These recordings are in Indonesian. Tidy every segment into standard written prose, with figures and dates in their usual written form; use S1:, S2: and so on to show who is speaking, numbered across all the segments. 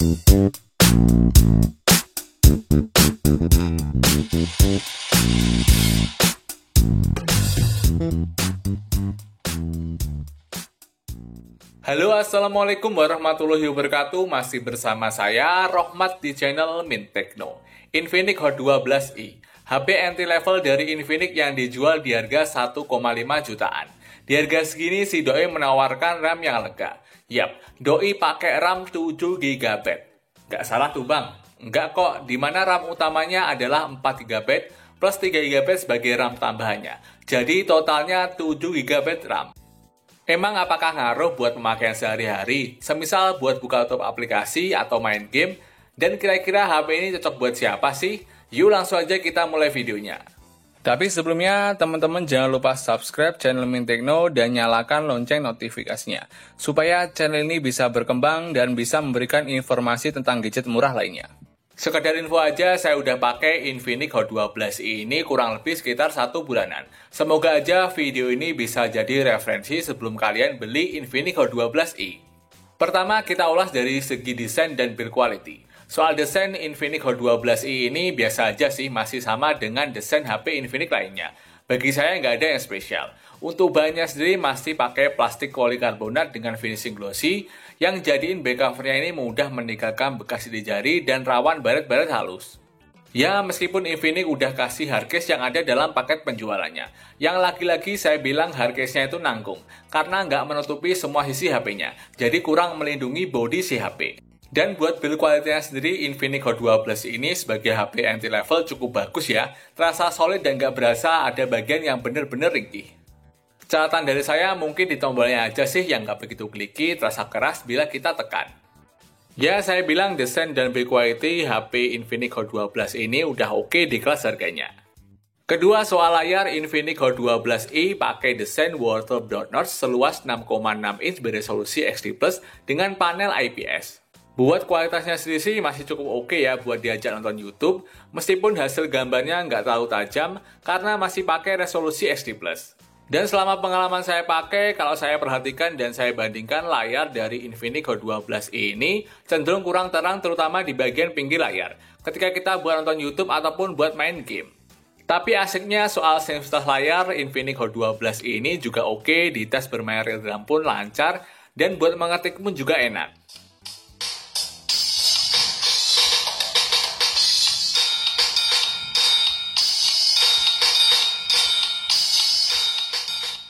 S1: Halo, assalamualaikum warahmatullahi wabarakatuh. Masih bersama saya Rohmat di channel Mint Techno. Infinix Hot 12i, HP entry level dari Infinix yang dijual di harga 1,5 jutaan. Di harga segini si doi menawarkan RAM yang lega. Yap, doi pakai RAM 7GB. Nggak salah tuh bang? Nggak kok, dimana RAM utamanya adalah 4GB plus 3GB sebagai RAM tambahannya. Jadi totalnya 7GB RAM. Emang apakah ngaruh buat pemakaian sehari-hari, semisal buat buka tutup aplikasi atau main game? Dan kira-kira HP ini cocok buat siapa sih? Yuk langsung aja kita mulai videonya. Tapi sebelumnya, teman-teman jangan lupa subscribe channel Mint Techno dan nyalakan lonceng notifikasinya, supaya channel ini bisa berkembang dan bisa memberikan informasi tentang gadget murah lainnya. Sekedar info aja, saya udah pakai Infinix Hot 12i ini kurang lebih sekitar 1 bulanan. Semoga aja video ini bisa jadi referensi sebelum kalian beli Infinix Hot 12i. Pertama, kita ulas dari segi desain dan build quality. Soal desain Infinix Hot 12i ini biasa aja sih, masih sama dengan desain HP Infinix lainnya. Bagi saya nggak ada yang spesial. Untuk bahannya sendiri masih pakai plastik polikarbonat dengan finishing glossy, yang jadiin back covernya ini mudah meninggalkan bekas di jari dan rawan baret-baret halus. Ya, meskipun Infinix udah kasih hardcase yang ada dalam paket penjualannya, yang lagi-lagi saya bilang hardcase-nya itu nanggung, karena nggak menutupi semua sisi HP-nya, jadi kurang melindungi bodi si HP. Dan buat build quality-nya sendiri, Infinix Hot 12 ini sebagai HP entry level cukup bagus ya, terasa solid dan nggak berasa ada bagian yang bener-bener ringkih. Catatan dari saya mungkin di tombolnya aja sih yang nggak begitu kliki, terasa keras bila kita tekan. Ya, saya bilang desain dan build quality HP Infinix Hot 12 ini udah oke di kelas harganya. Kedua, soal layar, Infinix Hot 12i pakai desain World Dot Notch seluas 6,6 inch beresolusi XD+ dengan panel IPS. Buat kualitasnya sendiri sih masih cukup oke ya buat diajak nonton YouTube, meskipun hasil gambarnya nggak terlalu tajam karena masih pakai resolusi XD+. Dan selama pengalaman saya pakai, kalau saya perhatikan dan saya bandingkan layar dari Infinix Hot 12i ini cenderung kurang terang terutama di bagian pinggir layar, ketika kita buat nonton YouTube ataupun buat main game. Tapi asiknya soal sensitivitas layar, Infinix Hot 12i ini juga oke, di tes bermain real time pun lancar, dan buat mengetik pun juga enak.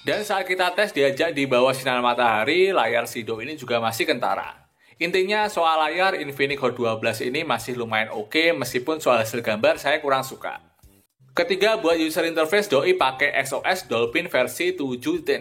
S1: Dan saat kita tes diajak di bawah sinar matahari, layar si doi ini juga masih kentara. Intinya soal layar Infinix Hot 12 ini masih lumayan oke, meskipun soal hasil gambar saya kurang suka. Ketiga, buat user interface doi pakai XOS Dolphin versi 7.6.0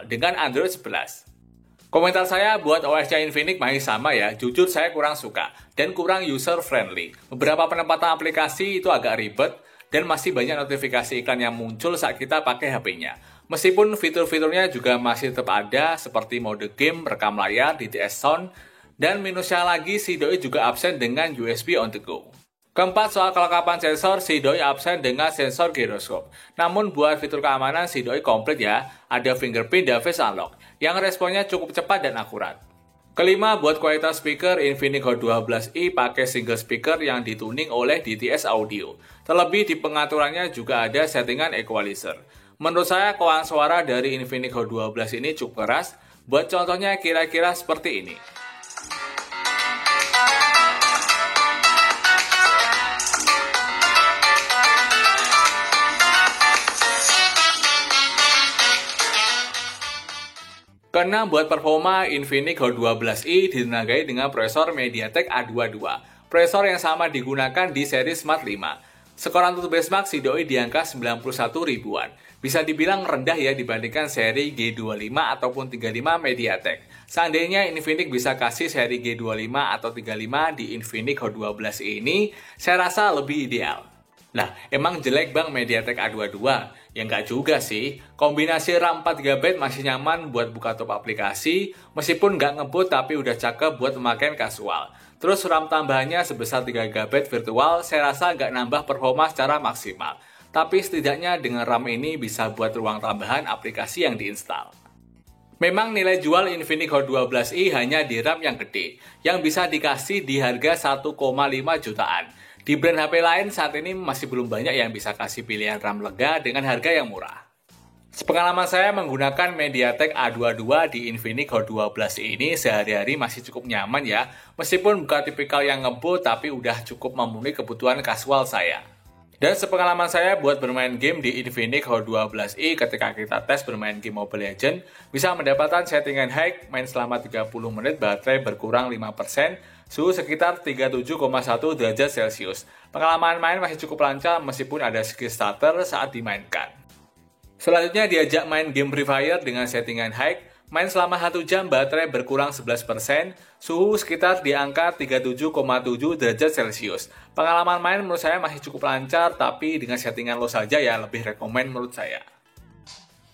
S1: dengan Android 11. Komentar saya buat OS-nya Infinix masih sama ya, jujur saya kurang suka dan kurang user friendly. Beberapa penempatan aplikasi itu agak ribet dan masih banyak notifikasi iklan yang muncul saat kita pakai HP-nya. Meskipun fitur-fiturnya juga masih tetap ada seperti mode game, rekam layar, DTS sound, dan minusnya lagi si doi juga absen dengan USB on the go. Keempat, soal kelengkapan sensor, si doi absen dengan sensor gyroscope. Namun buat fitur keamanan si doi komplit ya, ada fingerprint dan face unlock, yang responnya cukup cepat dan akurat. Kelima, buat kualitas speaker, Infinix Hot 12i pakai single speaker yang dituning oleh DTS Audio. Terlebih di pengaturannya juga ada settingan equalizer. Menurut saya koang suara dari Infinix Hot 12 ini cukup keras, buat contohnya kira-kira seperti ini. Keenam, buat performa, Infinix Hot 12i ditenagai dengan prosesor MediaTek A22. Prosesor yang sama digunakan di seri Smart 5. Skor AnTuTu benchmark si doi di angka 91 ribuan. Bisa dibilang rendah ya dibandingkan seri G25 ataupun 35 MediaTek. Seandainya Infinix bisa kasih seri G25 atau 35 di Infinix Hot 12 ini, saya rasa lebih ideal. Lah, emang jelek bang MediaTek A22? Ya nggak juga sih. Kombinasi RAM 4GB masih nyaman buat buka top aplikasi, meskipun nggak ngebut tapi udah cakep buat pemakaian kasual. Terus RAM tambahannya sebesar 3GB virtual, saya rasa nggak nambah performa secara maksimal. Tapi setidaknya dengan RAM ini bisa buat ruang tambahan aplikasi yang diinstal. Memang nilai jual Infinix Hot 12i hanya di RAM yang gede, yang bisa dikasih di harga 1,5 jutaan. Di brand HP lain saat ini masih belum banyak yang bisa kasih pilihan RAM lega dengan harga yang murah. Sepengalaman saya menggunakan MediaTek A22 di Infinix Hot 12i ini sehari-hari masih cukup nyaman ya, meskipun bukan tipikal yang ngebut tapi udah cukup memenuhi kebutuhan kasual saya. Dan sepengalaman saya buat bermain game di Infinix Hot 12i ketika kita tes bermain game Mobile Legends, bisa mendapatkan settingan high, main selama 30 menit, baterai berkurang 5%, suhu sekitar 37,1 derajat Celcius. Pengalaman main masih cukup lancar meskipun ada skill stutter saat dimainkan. Selanjutnya diajak main game Free Fire dengan settingan high, main selama 1 jam, baterai berkurang 11%, suhu sekitar di angka 37,7 derajat Celcius. Pengalaman main menurut saya masih cukup lancar, tapi dengan settingan low saja ya, lebih rekomen menurut saya.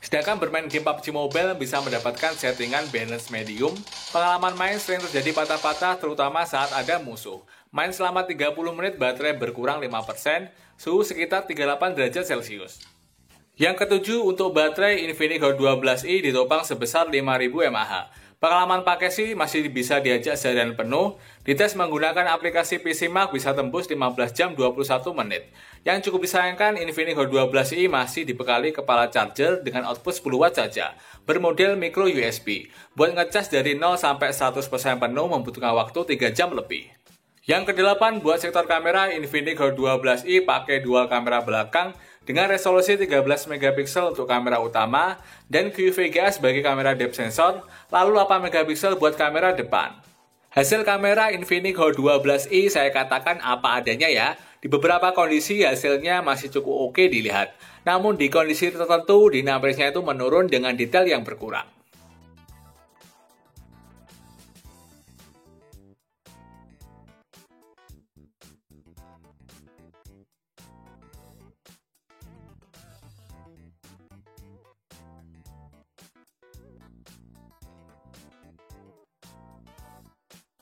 S1: Sedangkan bermain game PUBG Mobile bisa mendapatkan settingan balance medium. Pengalaman main sering terjadi patah-patah terutama saat ada musuh. Main selama 30 menit, baterai berkurang 5%, suhu sekitar 38 derajat Celcius. Yang ketujuh, untuk baterai Infinix Hot 12i ditopang sebesar 5000 mAh. Pengalaman pakai sih masih bisa diajak seharian penuh. Dites menggunakan aplikasi PCMark bisa tembus 15 jam 21 menit. Yang cukup disayangkan, Infinix Hot 12i masih dibekali kepala charger dengan output 10 watt saja, bermodel micro USB. Buat ngecas dari 0 sampai 100% penuh membutuhkan waktu 3 jam lebih. Yang kedelapan, buat sektor kamera, Infinix Hot 12i pakai dual kamera belakang dengan resolusi 13 megapiksel untuk kamera utama dan QVGA sebagai kamera depth sensor, lalu 8 megapiksel buat kamera depan. Hasil kamera Infinix Hot 12i saya katakan apa adanya ya. Di beberapa kondisi hasilnya masih cukup oke dilihat. Namun di kondisi tertentu dynamicsnya itu menurun dengan detail yang berkurang.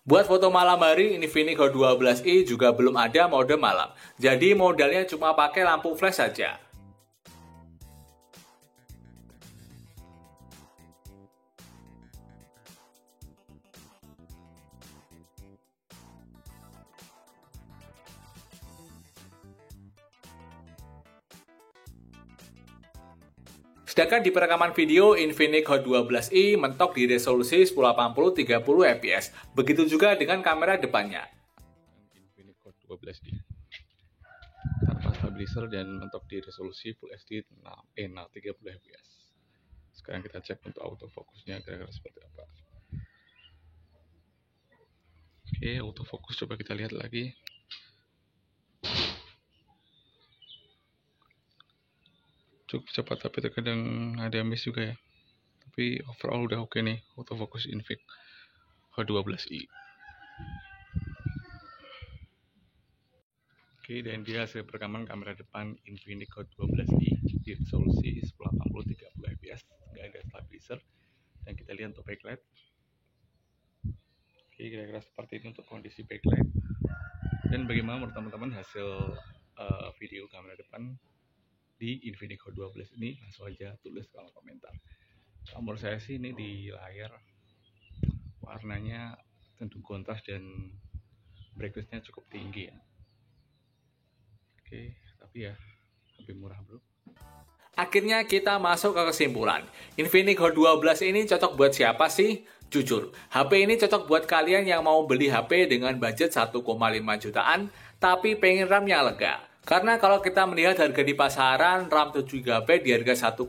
S1: Buat foto malam hari, Infinix Hot 12i juga belum ada mode malam. Jadi modalnya cuma pakai lampu flash saja. Sedangkan di perekaman video, Infinix Hot 12i mentok di resolusi 1080 30 fps. Begitu juga dengan kamera depannya.
S2: Infinix Hot 12i tanpa stabilizer dan mentok di resolusi Full HD 30 fps. Sekarang kita cek untuk autofokusnya kira-kira seperti apa. Oke, autofokus coba kita lihat lagi. Cukup cepat tapi terkadang ada miss juga ya. Tapi overall udah oke nih autofocus Infinix Hot 12i. Oke, dan dia hasil perekaman kamera depan Infinix Hot 12i di resolusi 1080 30 fps, nggak ada stabilizer. Dan kita lihat untuk backlight. Oke, kira-kira seperti ini untuk kondisi backlight. Dan bagaimana menurut teman-teman hasil video kamera depan di Infinix Hot 12 ini? Langsung aja tulis kolom komentar. Menurut saya sih ini di layar warnanya tentu kontras dan brightness-nya cukup tinggi ya. Oke, tapi ya lebih murah bro.
S1: Akhirnya kita masuk ke kesimpulan. Infinix Hot 12 ini cocok buat siapa sih? Jujur, HP ini cocok buat kalian yang mau beli HP dengan budget 1,5 jutaan, tapi pengen RAM yang lega. Karena kalau kita melihat harga di pasaran, RAM 7GB di harga 1,5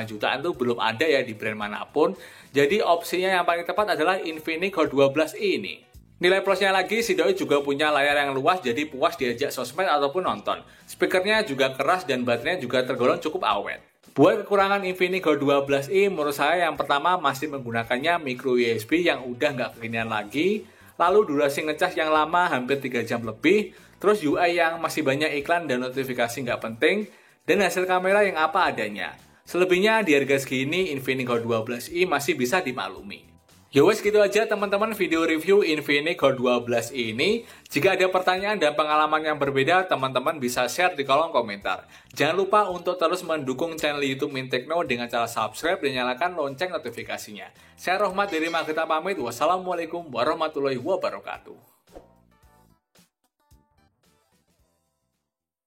S1: jutaan itu belum ada ya di brand manapun. Jadi opsinya yang paling tepat adalah Infinix Hot 12i ini. Nilai plusnya lagi, si doi juga punya layar yang luas jadi puas diajak sosmed ataupun nonton. Speakernya juga keras dan baterainya juga tergolong cukup awet. Buat kekurangan Infinix Hot 12i, menurut saya yang pertama masih menggunakannya micro USB yang udah nggak kekinian lagi. Lalu durasi ngecas yang lama hampir 3 jam lebih. Terus UI yang masih banyak iklan dan notifikasi nggak penting, dan hasil kamera yang apa adanya. Selebihnya di harga segini, Infinix Hot 12i masih bisa dimaklumi. Ya wes gitu aja teman-teman video review Infinix Hot 12 ini. Jika ada pertanyaan dan pengalaman yang berbeda, teman-teman bisa share di kolom komentar. Jangan lupa untuk terus mendukung channel YouTube Mintekno dengan cara subscribe dan nyalakan lonceng notifikasinya. Saya Rohmat dari Mageta pamit. Wassalamualaikum warahmatullahi wabarakatuh.